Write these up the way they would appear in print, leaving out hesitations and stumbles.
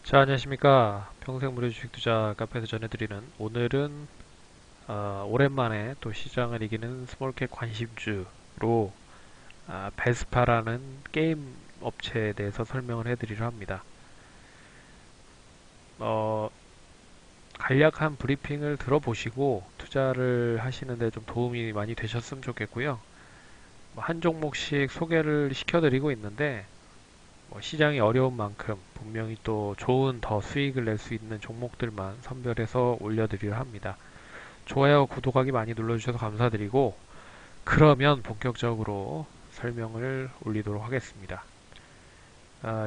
자, 안녕하십니까. 평생 무료 주식 투자 카페에서 전해드리는 오늘은 오랜만에 또 시장을 이기는 스몰캡 관심주로 베스파라는 게임 업체에 대해서 설명을 해드리려 합니다. 어, 간략한 브리핑을 들어보시고 투자를 하시는데 좀 도움이 많이 되셨으면 좋겠고요. 한 종목씩 소개를 시켜드리고 있는데 시장이 어려운 만큼 분명히 또 좋은 더 수익을 낼 수 있는 종목들만 선별해서 올려드리려 합니다. 좋아요, 구독하기 많이 눌러주셔서 감사드리고, 그러면 본격적으로 설명을 올리도록 하겠습니다.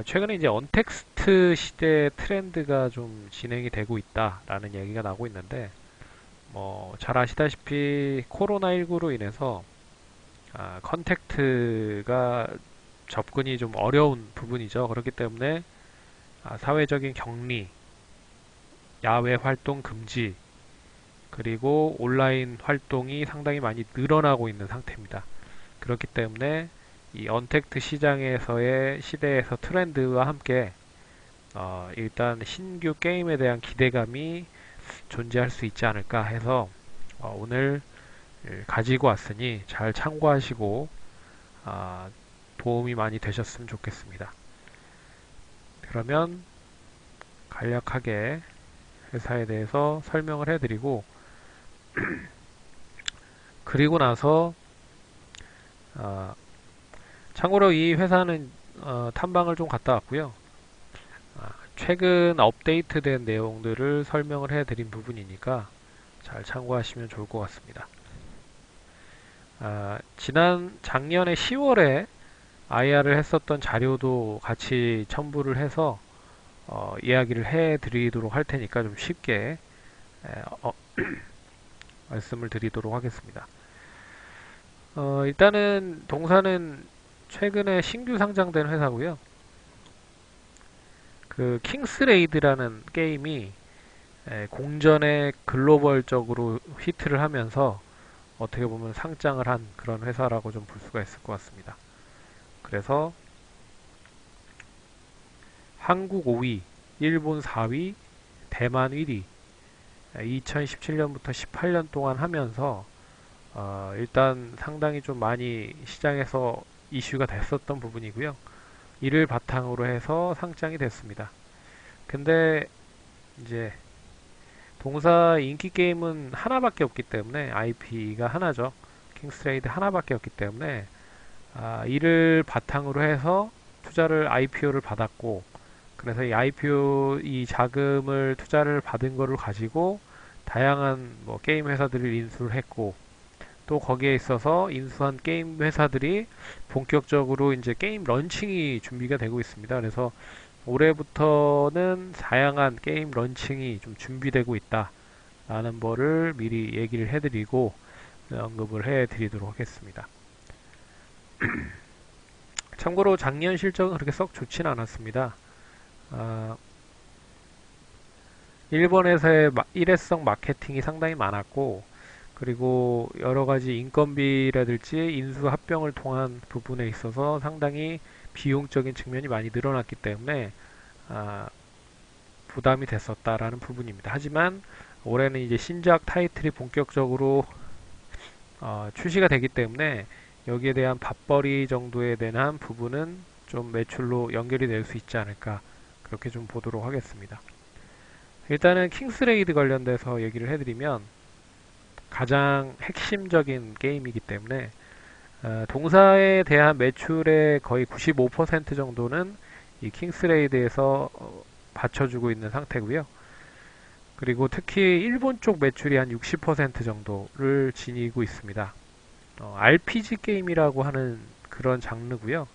최근에 이제 언텍스트 시대 트렌드가 좀 진행이 되고 있다라는 얘기가 나오고 있는데, 잘 아시다시피 코로나19로 인해서 컨택트가 접근이 좀 어려운 부분이죠. 그렇기 때문에 사회적인 격리, 야외 활동 금지, 그리고 온라인 활동이 상당히 많이 늘어나고 있는 상태입니다. 그렇기 때문에 이 언택트 시장에서의 시대에서 트렌드와 함께 일단 신규 게임에 대한 기대감이 존재할 수 있지 않을까 해서 오늘 가지고 왔으니 잘 참고하시고 어, 도움이 많이 되셨으면 좋겠습니다. 그러면 간략하게 회사에 대해서 설명을 해드리고 그리고 나서 어, 참고로 이 회사는 탐방을 좀 갔다 왔고요. 최근 업데이트된 내용들을 설명을 해드린 부분이니까 잘 참고하시면 좋을 것 같습니다. 지난 작년에 10월에 IR을 했었던 자료도 같이 첨부를 해서 이야기를 해드리도록 할 테니까 좀 쉽게 에, 어, 말씀을 드리도록 하겠습니다. 일단은 동사는 최근에 신규 상장된 회사고요. 그 킹스레이드라는 게임이 공전에 글로벌적으로 히트를 하면서 어떻게 보면 상장을 한 그런 회사라고 좀 볼 수가 있을 것 같습니다. 그래서 한국 5위, 일본 4위, 대만 1위, 2017년부터 18년 동안 하면서 일단 상당히 좀 많이 시장에서 이슈가 됐었던 부분이고요. 이를 바탕으로 해서 상장이 됐습니다. 근데 이제 동사 인기 게임은 하나밖에 없기 때문에 IP가 하나죠. 킹스레이드 하나밖에 없기 때문에 이를 바탕으로 해서 투자를 IPO를 받았고 그래서 이 IPO 이 자금을 투자를 받은 거를 가지고 다양한 뭐 게임 회사들을 인수를 했고 또 거기에 있어서 인수한 게임 회사들이 본격적으로 이제 게임 런칭이 준비가 되고 있습니다. 그래서 올해부터는 다양한 게임 런칭이 좀 준비되고 있다라는 거를 미리 얘기를 해드리고 언급을 해드리도록 하겠습니다. 참고로 작년 실적은 그렇게 썩 좋지는 않았습니다. 아, 일본에서의 일회성 마케팅이 상당히 많았고 그리고 여러 가지 인건비라든지 인수 합병을 통한 부분에 있어서 상당히 비용적인 측면이 많이 늘어났기 때문에 아, 부담이 됐었다라는 부분입니다. 하지만 올해는 이제 신작 타이틀이 본격적으로 출시가 되기 때문에 여기에 대한 밥벌이 정도에 대한 부분은 좀 매출로 연결이 될 수 있지 않을까 그렇게 좀 보도록 하겠습니다. 일단은 킹스레이드 관련돼서 얘기를 해드리면 가장 핵심적인 게임이기 때문에 동사에 대한 매출의 거의 95% 정도는 이 킹스레이드에서 받쳐주고 있는 상태고요. 그리고 특히 일본 쪽 매출이 한 60% 정도를 지니고 있습니다. RPG 게임이라고 하는 그런 장르고요.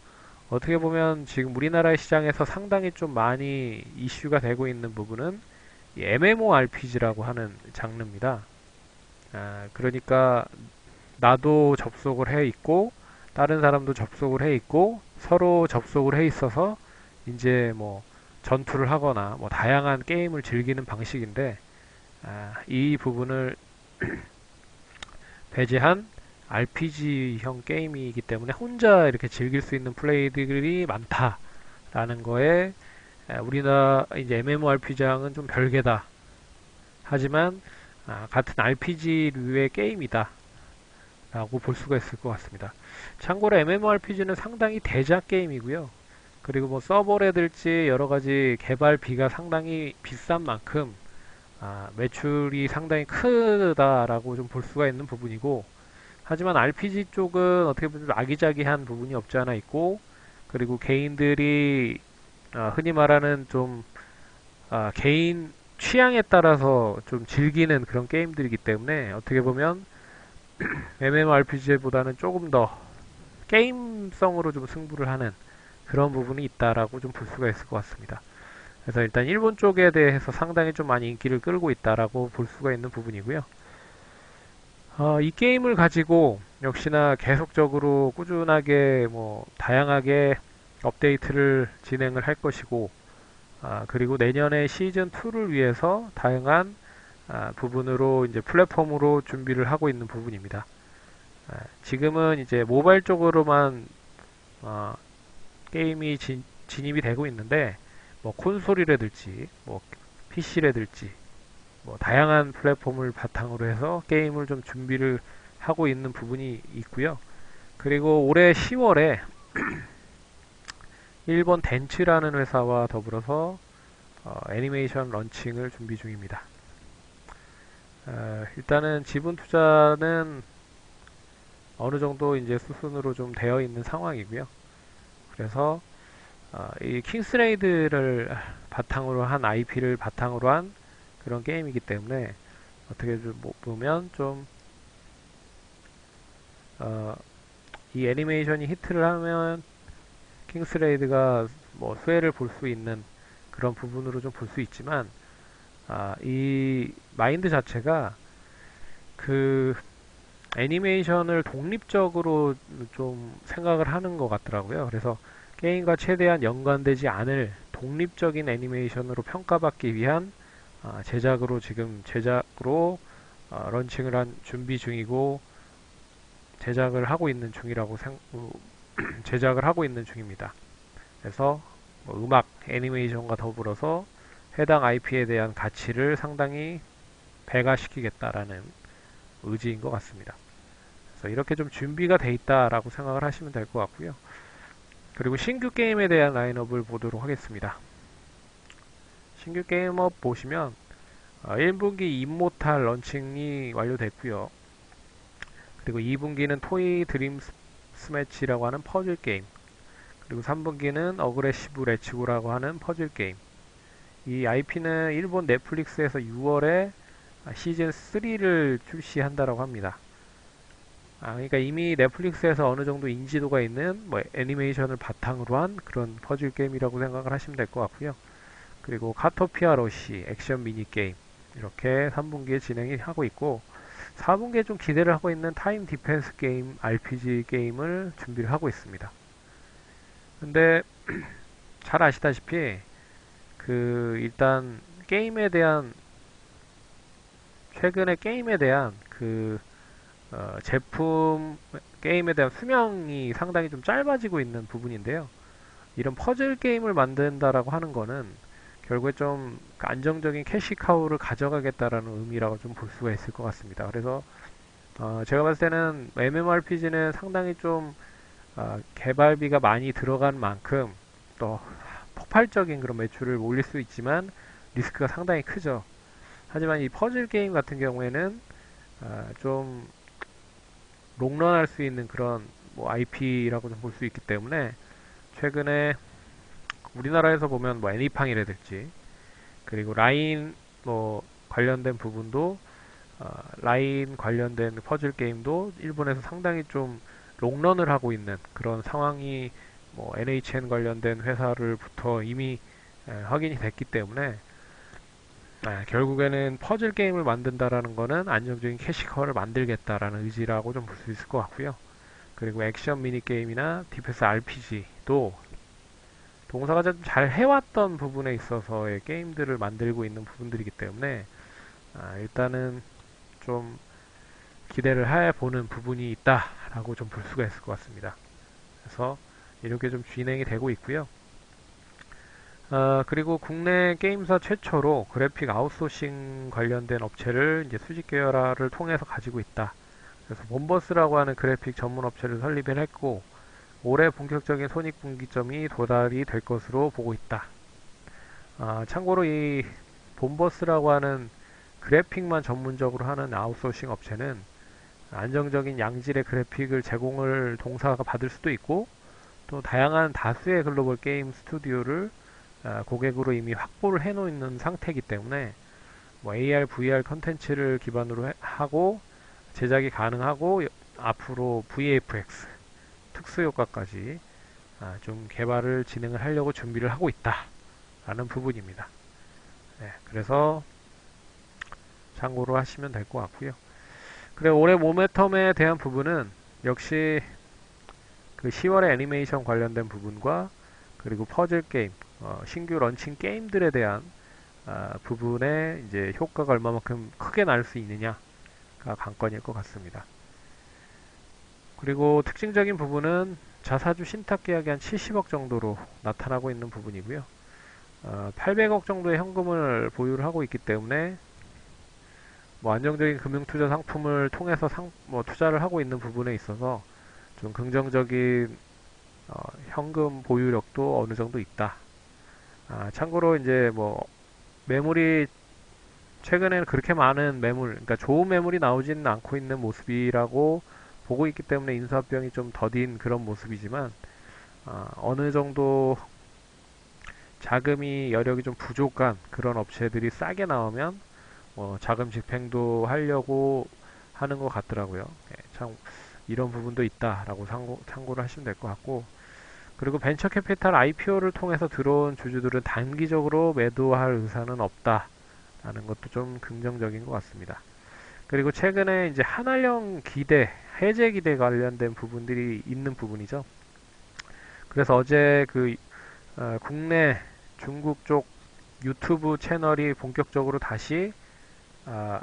어떻게 보면 지금 우리나라 시장에서 상당히 좀 많이 이슈가 되고 있는 부분은 MMORPG라고 하는 장르입니다. 그러니까 나도 접속을 해 있고 다른 사람도 접속을 해 있고 서로 접속을 해 있어서 이제 뭐 전투를 하거나 뭐 다양한 게임을 즐기는 방식인데 이 부분을 배제한 RPG형 게임이기 때문에 혼자 이렇게 즐길 수 있는 플레이들이 많다라는 거에 우리나라 이제 MMORPG랑은 좀 별개다. 하지만 같은 RPG류의 게임이다. 라고 볼 수가 있을 것 같습니다. 참고로 MMORPG는 상당히 대작 게임이고요. 그리고 뭐 서버라든지 여러 가지 개발비가 상당히 비싼 만큼 매출이 상당히 크다라고 좀 볼 수가 있는 부분이고, 하지만 RPG 쪽은 어떻게 보면 좀 아기자기한 부분이 없지 않아 있고, 그리고 개인들이 흔히 말하는 좀 개인 취향에 따라서 좀 즐기는 그런 게임들이기 때문에 어떻게 보면 MMORPG보다는 조금 더 게임성으로 좀 승부를 하는 그런 부분이 있다라고 좀 볼 수가 있을 것 같습니다. 그래서 일단 일본 쪽에 대해서 상당히 좀 많이 인기를 끌고 있다라고 볼 수가 있는 부분이고요. 이 게임을 가지고 역시나 계속적으로 꾸준하게 뭐 다양하게 업데이트를 진행을 할 것이고, 그리고 내년에 시즌 2를 위해서 다양한 부분으로 이제 플랫폼으로 준비를 하고 있는 부분입니다. 지금은 이제 모바일 쪽으로만 어, 게임이 진입이 되고 있는데, 뭐 콘솔이라든지 뭐 PC라든지 뭐 다양한 플랫폼을 바탕으로 해서 게임을 좀 준비를 하고 있는 부분이 있고요. 그리고 올해 10월에 일본 덴츠라는 회사와 더불어서 애니메이션 런칭을 준비 중입니다. 일단은 지분 투자는 어느 정도 이제 수순으로 좀 되어 있는 상황이고요. 그래서 이 킹스레이드를 바탕으로 한 IP를 바탕으로 한 그런 게임이기 때문에 어떻게 좀 보면 좀 이 애니메이션이 히트를 하면 킹스레이드가 뭐 수혜를 볼 수 있는 그런 부분으로 좀 볼 수 있지만, 이 마인드 자체가 그 애니메이션을 독립적으로 좀 생각을 하는 것 같더라고요. 그래서 게임과 최대한 연관되지 않을 독립적인 애니메이션으로 평가받기 위한 제작으로 지금 제작으로 런칭을 한 준비 중이고 제작을 하고 있는 중이라고 제작을 하고 있는 중입니다. 그래서 뭐 음악, 애니메이션과 더불어서 해당 IP에 대한 가치를 상당히 배가시키겠다라는 의지인 것 같습니다. 그래서 이렇게 좀 준비가 돼 있다라고 생각을 하시면 될 것 같고요. 그리고 신규 게임에 대한 라인업을 보도록 하겠습니다. 신규 게임업 보시면 1분기 임모탈 런칭이 완료됐고요. 그리고 2분기는 토이 드림 스매치라고 하는 퍼즐 게임, 그리고 3분기는 어그레시브 레츠고라고 하는 퍼즐 게임. 이 IP는 일본 넷플릭스에서 6월에 시즌 3를 출시한다라고 합니다. 그러니까 이미 넷플릭스에서 어느 정도 인지도가 있는 뭐 애니메이션을 바탕으로 한 그런 퍼즐 게임이라고 생각을 하시면 될 것 같고요. 그리고 카토피아 러시 액션 미니 게임 이렇게 3분기에 진행이 하고 있고, 4분기에 좀 기대를 하고 있는 타임 디펜스 게임 RPG 게임을 준비를 하고 있습니다. 근데 잘 아시다시피 일단 게임에 대한 최근에 게임에 대한 제품 게임에 대한 수명이 상당히 좀 짧아지고 있는 부분인데요. 이런 퍼즐 게임을 만든다라고 하는 거는 결국에 좀 안정적인 캐시카우를 가져가겠다라는 의미라고 좀 볼 수가 있을 것 같습니다. 그래서 제가 봤을 때는 MMORPG는 상당히 좀 개발비가 많이 들어간 만큼 또 폭발적인 그런 매출을 올릴 수 있지만 리스크가 상당히 크죠. 하지만 이 퍼즐 게임 같은 경우에는 좀 롱런할 수 있는 그런 뭐 IP라고 좀 볼 수 있기 때문에 최근에 우리나라에서 보면 뭐 애니팡이라든지 그리고 라인 뭐 관련된 부분도 라인 관련된 퍼즐 게임도 일본에서 상당히 좀 롱런을 하고 있는 그런 상황이 뭐 NHN 관련된 회사를부터 이미 확인이 됐기 때문에 결국에는 퍼즐 게임을 만든다라는 거는 안정적인 캐시커를 만들겠다라는 의지라고 좀 볼 수 있을 것 같고요. 그리고 액션 미니 게임이나 디펜스 RPG도 동사가 좀 잘 해왔던 부분에 있어서의 게임들을 만들고 있는 부분들이기 때문에 일단은 좀 기대를 해보는 부분이 있다라고 좀 볼 수가 있을 것 같습니다. 그래서 이렇게 좀 진행이 되고 있고요. 그리고 국내 게임사 최초로 그래픽 아웃소싱 관련된 업체를 이제 수직 계열화를 통해서 가지고 있다. 그래서 본버스라고 하는 그래픽 전문 업체를 설립을 했고, 올해 본격적인 손익분기점이 도달이 될 것으로 보고 있다. 참고로 이 본버스라고 하는 그래픽만 전문적으로 하는 아웃소싱 업체는 안정적인 양질의 그래픽을 제공을 동사가 받을 수도 있고, 또 다양한 다수의 글로벌 게임 스튜디오를 고객으로 이미 확보를 해놓는 상태이기 때문에 뭐 AR, VR 컨텐츠를 기반으로 하고 제작이 가능하고 앞으로 VFX 특수효과까지 좀 개발을 진행을 하려고 준비를 하고 있다라는 부분입니다. 네, 그래서 참고로 하시면 될 것 같고요. 그리고 올해 모멘텀에 대한 부분은 역시 그 10월에 애니메이션 관련된 부분과 그리고 퍼즐 게임, 신규 런칭 게임들에 대한 부분에 이제 효과가 얼마만큼 크게 날 수 있느냐가 관건일 것 같습니다. 그리고 특징적인 부분은 자사주 신탁 계약이 한 70억 정도로 나타나고 있는 부분이고요. 800억 정도의 현금을 보유를 하고 있기 때문에 뭐 안정적인 금융투자 상품을 통해서 뭐 투자를 하고 있는 부분에 있어서 좀 긍정적인 현금 보유력도 어느 정도 있다. 참고로 이제 뭐 매물이 최근에는 그렇게 많은 매물, 그러니까 좋은 매물이 나오지는 않고 있는 모습이라고 보고 있기 때문에 인수합병이 좀 더딘 그런 모습이지만 어느 정도 자금이 여력이 좀 부족한 그런 업체들이 싸게 나오면 자금 집행도 하려고 하는 것 같더라고요. 참 이런 부분도 있다라고 참고를 하시면 될 것 같고, 그리고 벤처 캐피탈 IPO를 통해서 들어온 주주들은 단기적으로 매도할 의사는 없다라는 것도 좀 긍정적인 것 같습니다. 그리고 최근에 이제 한알령 기대, 해제 기대 관련된 부분들이 있는 부분이죠. 그래서 어제 국내 중국 쪽 유튜브 채널이 본격적으로 다시 아,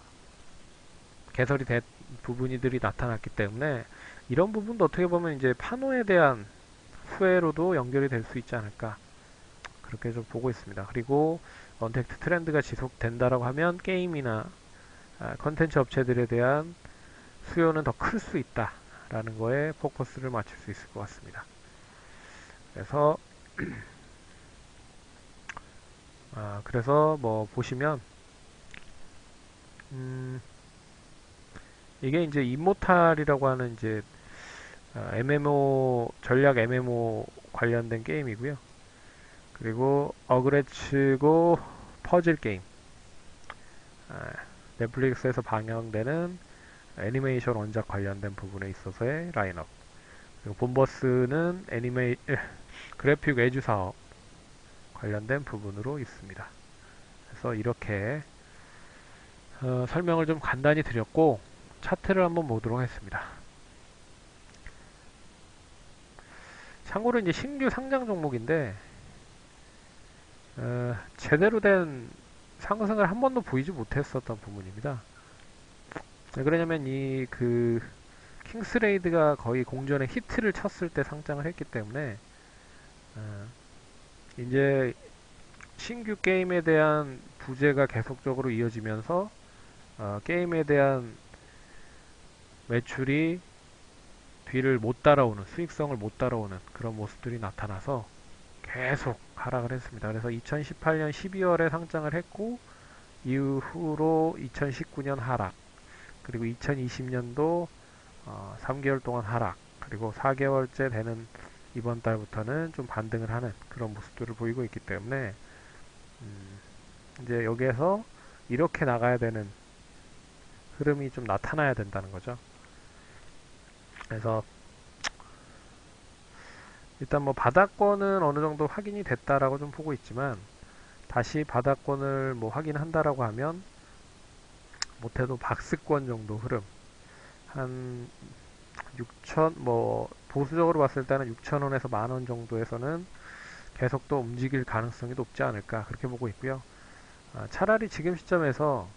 개설이 된 부분들이 나타났기 때문에 이런 부분도 어떻게 보면 이제 판호에 대한 수혜로도 연결이 될 수 있지 않을까 그렇게 좀 보고 있습니다. 그리고 언택트 트렌드가 지속된다라고 하면 게임이나 컨텐츠 업체들에 대한 수요는 더 클 수 있다라는 거에 포커스를 맞출 수 있을 것 같습니다. 그래서 그래서 뭐 보시면 음, 이게 이제 임모탈이라고 하는 이제 MMO 전략 MMO 관련된 게임이고요. 그리고 어그레츠고 퍼즐 게임, 아, 넷플릭스에서 방영되는 애니메이션 원작 관련된 부분에 있어서의 라인업. 그리고 본버스는 그래픽 외주 사업 관련된 부분으로 있습니다. 그래서 이렇게 설명을 좀 간단히 드렸고 차트를 한번 보도록 하겠습니다. 참고로 이제 신규 상장 종목인데 제대로 된 상승을 한 번도 보이지 못했었던 부분입니다. 왜 그러냐면 킹스레이드가 거의 공전에 히트를 쳤을 때 상장을 했기 때문에 어, 이제 신규 게임에 대한 부재가 계속적으로 이어지면서 게임에 대한 매출이 뒤를 못 따라오는 수익성을 못 따라오는 그런 모습들이 나타나서 계속 하락을 했습니다. 그래서 2018년 12월에 상장을 했고 이후로 2019년 하락, 그리고 2020년도 3개월 동안 하락, 그리고 4개월째 되는 이번 달부터는 좀 반등을 하는 그런 모습들을 보이고 있기 때문에 이제 여기에서 이렇게 나가야 되는 흐름이 좀 나타나야 된다는 거죠. 그래서 일단 뭐 바닥권은 어느 정도 확인이 됐다라고 좀 보고 있지만 다시 바닥권을 뭐 확인한다라고 하면 못해도 박스권 정도 흐름 한 6천 뭐 보수적으로 봤을 때는 6천원에서 만원 정도에서는 계속 또 움직일 가능성이 높지 않을까 그렇게 보고 있고요. 차라리 지금 시점에서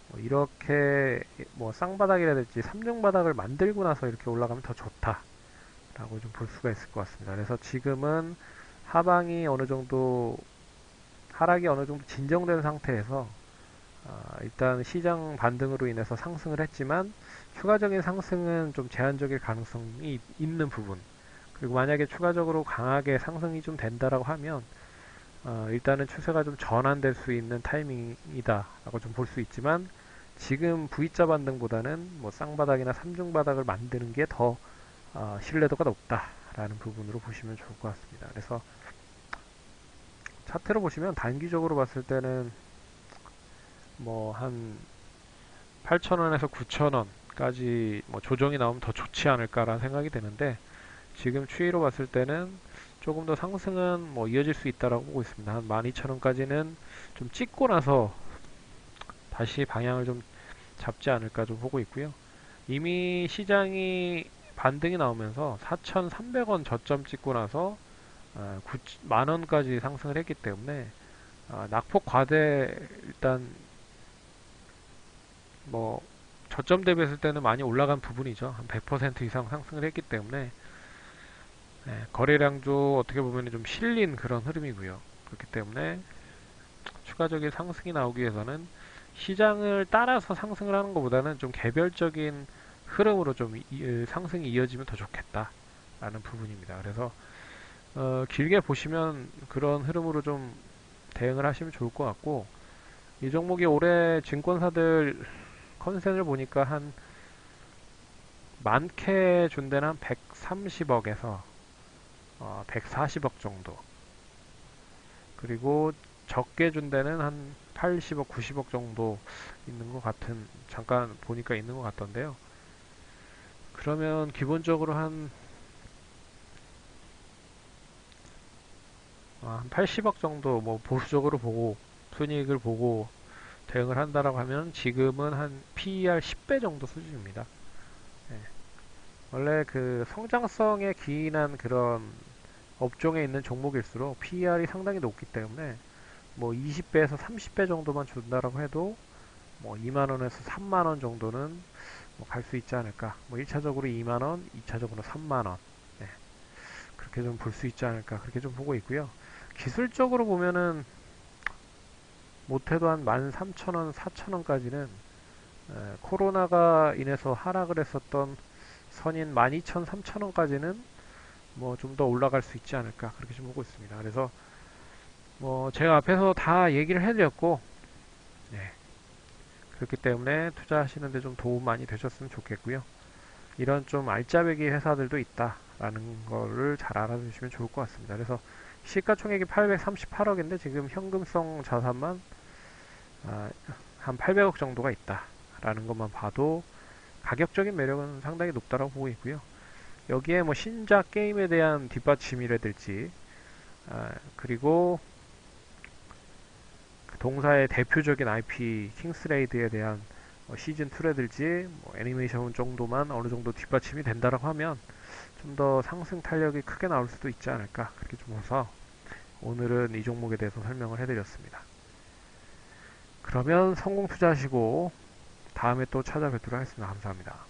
뭐 이렇게 뭐 쌍바닥이라든지 3중 바닥을 만들고 나서 이렇게 올라가면 더 좋다라고 좀 볼 수가 있을 것 같습니다. 그래서 지금은 하방이 어느 정도 하락이 어느 정도 진정된 상태에서 일단 시장 반등으로 인해서 상승을 했지만 추가적인 상승은 좀 제한적일 가능성이 있는 부분. 그리고 만약에 추가적으로 강하게 상승이 좀 된다라고 하면 일단은 추세가 좀 전환될 수 있는 타이밍이다라고 좀 볼 수 있지만 지금 V자 반등보다는 뭐 쌍바닥이나 삼중바닥을 만드는 게 더 신뢰도가 높다라는 부분으로 보시면 좋을 것 같습니다. 그래서 차트로 보시면 단기적으로 봤을 때는 뭐 한 8,000원에서 9,000원까지 뭐 조정이 나오면 더 좋지 않을까라는 생각이 드는데 지금 추이로 봤을 때는 조금 더 상승은 뭐 이어질 수 있다라고 보고 있습니다. 한 12,000원까지는 좀 찍고 나서 다시 방향을 좀 잡지 않을까 좀 보고 있고요. 이미 시장이 반등이 나오면서 4,300원 저점 찍고 나서 만원까지 상승을 했기 때문에 낙폭 과대 일단 뭐 저점 대비했을 때는 많이 올라간 부분이죠. 한 100% 이상 상승을 했기 때문에 거래량도 어떻게 보면 좀 실린 그런 흐름이고요. 그렇기 때문에 추가적인 상승이 나오기 위해서는 시장을 따라서 상승을 하는 것보다는 좀 개별적인 흐름으로 좀 상승이 이어지면 더 좋겠다라는 부분입니다. 그래서 길게 보시면 그런 흐름으로 좀 대응을 하시면 좋을 것 같고 이 종목이 올해 증권사들 컨센을 보니까 한 많게 준 데는 한 130억에서 140억 정도 그리고 적게 준 데는 한 80억, 90억 정도 있는 것 같은 잠깐 보니까 있는 것 같던데요. 그러면 기본적으로 한 80억 정도 뭐 보수적으로 보고 순이익을 보고 대응을 한다라고 하면 지금은 한 PER 10배 정도 수준입니다. 예. 원래 그 성장성에 기인한 그런 업종에 있는 종목일수록 PER이 상당히 높기 때문에 뭐 20배에서 30배 정도만 준다라고 해도 뭐 2만원에서 3만원 정도는 뭐 갈 수 있지 않을까. 뭐 1차적으로 2만원, 2차적으로 3만원. 네, 그렇게 좀 볼 수 있지 않을까. 그렇게 좀 보고 있고요. 기술적으로 보면은 못해도 한 13,000원, 4,000원까지는 코로나가 인해서 하락을 했었던 선인 12,000, 3,000원까지는 뭐 좀 더 올라갈 수 있지 않을까. 그렇게 좀 보고 있습니다. 그래서 뭐 제가 앞에서 다 얘기를 해드렸고, 네, 그렇기 때문에 투자하시는데 좀 도움 많이 되셨으면 좋겠고요. 이런 좀 알짜배기 회사들도 있다라는 거를 잘 알아두시면 좋을 것 같습니다. 그래서 시가총액이 838억인데 지금 현금성 자산만 한 800억 정도가 있다라는 것만 봐도 가격적인 매력은 상당히 높다고 보고 있고요. 여기에 뭐 신작 게임에 대한 뒷받침이라든지 그리고 동사의 대표적인 IP 킹스레이드에 대한 시즌2라든지 뭐 애니메이션 정도만 어느 정도 뒷받침이 된다라고 하면 좀 더 상승 탄력이 크게 나올 수도 있지 않을까 그렇게 좀 봐서 오늘은 이 종목에 대해서 설명을 해드렸습니다. 그러면 성공 투자하시고 다음에 또 찾아뵙도록 하겠습니다. 감사합니다.